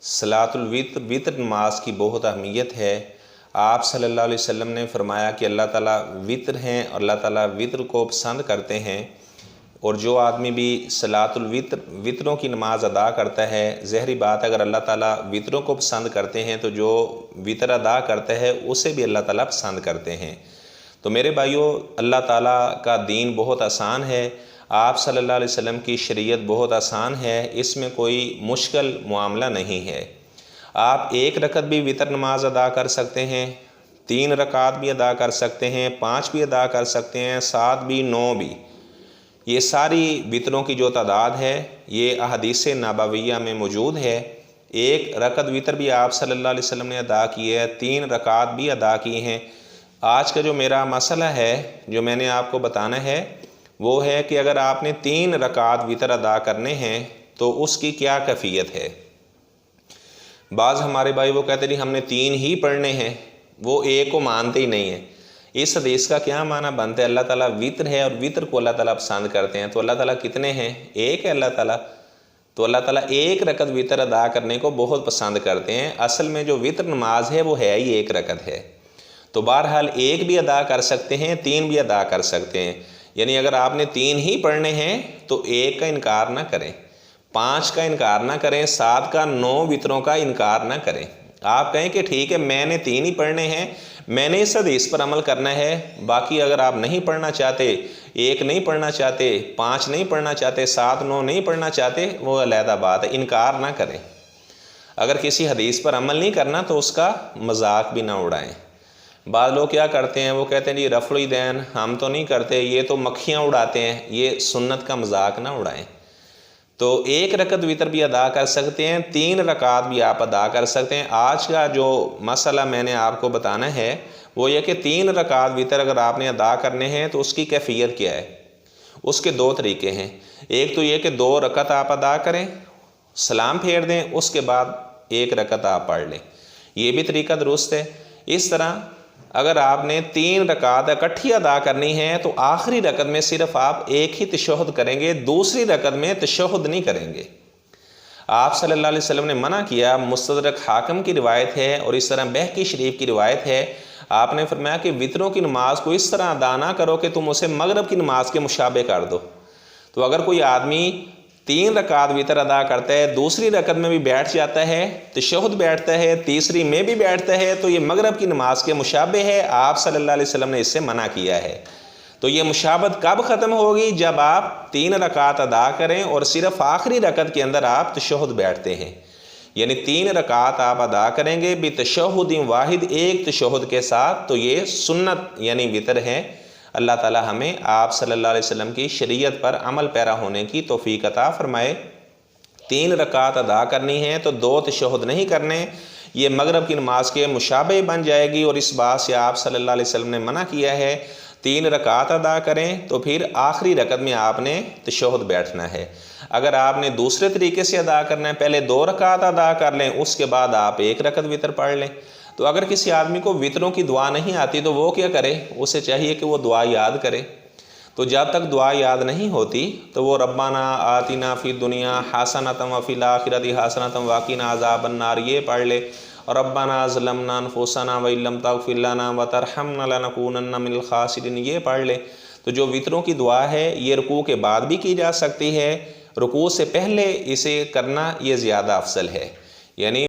صلاۃ الوتر وطر نماز کی بہت اہمیت ہے۔ آپ صلی اللہ علیہ وسلم نے فرمایا کہ اللہ تعالیٰ وطر ہیں اور اللہ تعالیٰ وطر کو پسند کرتے ہیں، اور جو آدمی بھی صلاۃ الوتر وطروں کی نماز ادا کرتا ہے، ظاہری بات اگر اللہ تعالیٰ وطروں کو پسند کرتے ہیں تو جو وطر ادا کرتا ہے اسے بھی اللہ تعالیٰ پسند کرتے ہیں۔ تو میرے بھائیوں، اللہ تعالیٰ کا دین بہت آسان ہے، آپ صلی اللہ علیہ وسلم کی شریعت بہت آسان ہے، اس میں کوئی مشکل معاملہ نہیں ہے۔ آپ 1 رکعت بھی وطر نماز ادا کر سکتے ہیں، 3 رکعت بھی ادا کر سکتے ہیں، 5 بھی ادا کر سکتے ہیں، 7 بھی، 9 بھی۔ یہ ساری وطروں کی جو تعداد ہے یہ احادیث نبویہ میں موجود ہے۔ 1 رکعت وطر بھی آپ صلی اللہ علیہ وسلم نے ادا کی ہے، 3 رکعت بھی ادا کی ہیں۔ آج کا جو میرا مسئلہ ہے، جو میں نے آپ کو بتانا ہے، وہ ہے کہ اگر آپ نے 3 رکعت وطر ادا کرنے ہیں تو اس کی کیا کیفیت ہے۔ بعض ہمارے بھائی وہ کہتے ہیں ہم نے 3 ہی پڑھنے ہیں، وہ 1 کو مانتے ہی نہیں ہیں۔ اس حدیث کا کیا معنی بنتا ہے؟ اللہ تعالیٰ وطر ہے اور وطر کو اللہ تعالیٰ پسند کرتے ہیں، تو اللہ تعالیٰ کتنے ہیں؟ 1 ہے اللہ تعالیٰ، تو اللہ تعالیٰ 1 رکعت وطر ادا کرنے کو بہت پسند کرتے ہیں۔ اصل میں جو وطر نماز ہے وہ ہے ہی 1 رکعت ہے، تو بہرحال 1 بھی ادا کر سکتے ہیں، 3 بھی ادا کر سکتے ہیں۔ یعنی اگر آپ نے 3 ہی پڑھنے ہیں تو 1 کا انکار نہ کریں، 5 کا انکار نہ کریں، 7 کا، 9 وطروں کا انکار نہ کریں۔ آپ کہیں کہ ٹھیک ہے میں نے 3 ہی پڑھنے ہیں، میں نے اس حدیث پر عمل کرنا ہے، باقی اگر آپ نہیں پڑھنا چاہتے، 1 نہیں پڑھنا چاہتے، 5 نہیں پڑھنا چاہتے، 7، 9 نہیں پڑھنا چاہتے، وہ علیحدہ بات ہے، انکار نہ کریں۔ اگر کسی حدیث پر عمل نہیں کرنا تو اس کا مذاق بھی نہ اڑائیں۔ بعض لوگ کیا کرتے ہیں، وہ کہتے ہیں جی رفع الیدین ہم تو نہیں کرتے، یہ تو مکھیاں اڑاتے ہیں، یہ سنت کا مذاق نہ اڑائیں۔ تو 1 رکعت وطر بھی ادا کر سکتے ہیں، 3 رکعت بھی آپ ادا کر سکتے ہیں۔ آج کا جو مسئلہ میں نے آپ کو بتانا ہے وہ یہ کہ 3 رکعت وطر اگر آپ نے ادا کرنے ہیں تو اس کی کیفیت کیا ہے۔ اس کے 2 طریقے ہیں، ایک تو یہ کہ 2 رکعت آپ ادا کریں، سلام پھیر دیں، اس کے بعد 1 رکعت آپ پڑھ لیں، یہ بھی طریقہ درست ہے۔ اس طرح اگر آپ نے 3 رکعت اکٹھی ادا کرنی ہے تو آخری رکعت میں صرف آپ 1 ہی تشہد کریں گے، دوسری رکعت میں تشہد نہیں کریں گے۔ آپ صلی اللہ علیہ وسلم نے منع کیا، مستدرک حاکم کی روایت ہے اور اس طرح بہقی شریف کی روایت ہے، آپ نے فرمایا کہ وطروں کی نماز کو اس طرح ادا نہ کرو کہ تم اسے مغرب کی نماز کے مشابہ کر دو۔ تو اگر کوئی آدمی 3 رکعت وطر ادا کرتا ہے، دوسری رکعت میں بھی بیٹھ جاتا ہے، تشہد بیٹھتا ہے، تیسری میں بھی بیٹھتا ہے، تو یہ مغرب کی نماز کے مشابہ ہے، آپ صلی اللہ علیہ وسلم نے اس سے منع کیا ہے۔ تو یہ مشابہت کب ختم ہوگی؟ جب آپ 3 رکعت ادا کریں اور صرف آخری رکعت کے اندر آپ تشہد بیٹھتے ہیں، یعنی 3 رکعت آپ ادا کریں گے بتشہد واحد، 1 تشہد کے ساتھ، تو یہ سنت یعنی وطر ہے۔ اللہ تعالی ہمیں آپ صلی اللہ علیہ وسلم کی شریعت پر عمل پیرا ہونے کی توفیق عطا فرمائے۔ 3 رکعت ادا کرنی ہے تو 2 تشہد نہیں کرنے، یہ مغرب کی نماز کے مشابہ بن جائے گی، اور اس بات سے آپ صلی اللہ علیہ وسلم نے منع کیا ہے۔ 3 رکعت ادا کریں تو پھر آخری رکعت میں آپ نے تشہد بیٹھنا ہے۔ اگر آپ نے دوسرے طریقے سے ادا کرنا ہے، پہلے 2 رکعت ادا کر لیں، اس کے بعد آپ 1 رکعت وطر پڑھ لیں۔ تو اگر کسی آدمی کو وطروں کی دعا نہیں آتی تو وہ کیا کرے؟ اسے چاہیے کہ وہ دعا یاد کرے۔ تو جب تک دعا یاد نہیں ہوتی تو وہ ربنا آتنا فی الدنیا حسنۃ وفی الآخرۃ حسنۃ وقنا عذاب النار یہ پڑھ لے، اور ربنا ظلمنا انفسنا وان لم تغفر لنا وترحمنا لنکونن من الخاسرین یہ پڑھ لے۔ تو جو وطروں کی دعا ہے یہ رکوع کے بعد بھی کی جا سکتی ہے، رکوع سے پہلے اسے کرنا یہ زیادہ افضل ہے، یعنی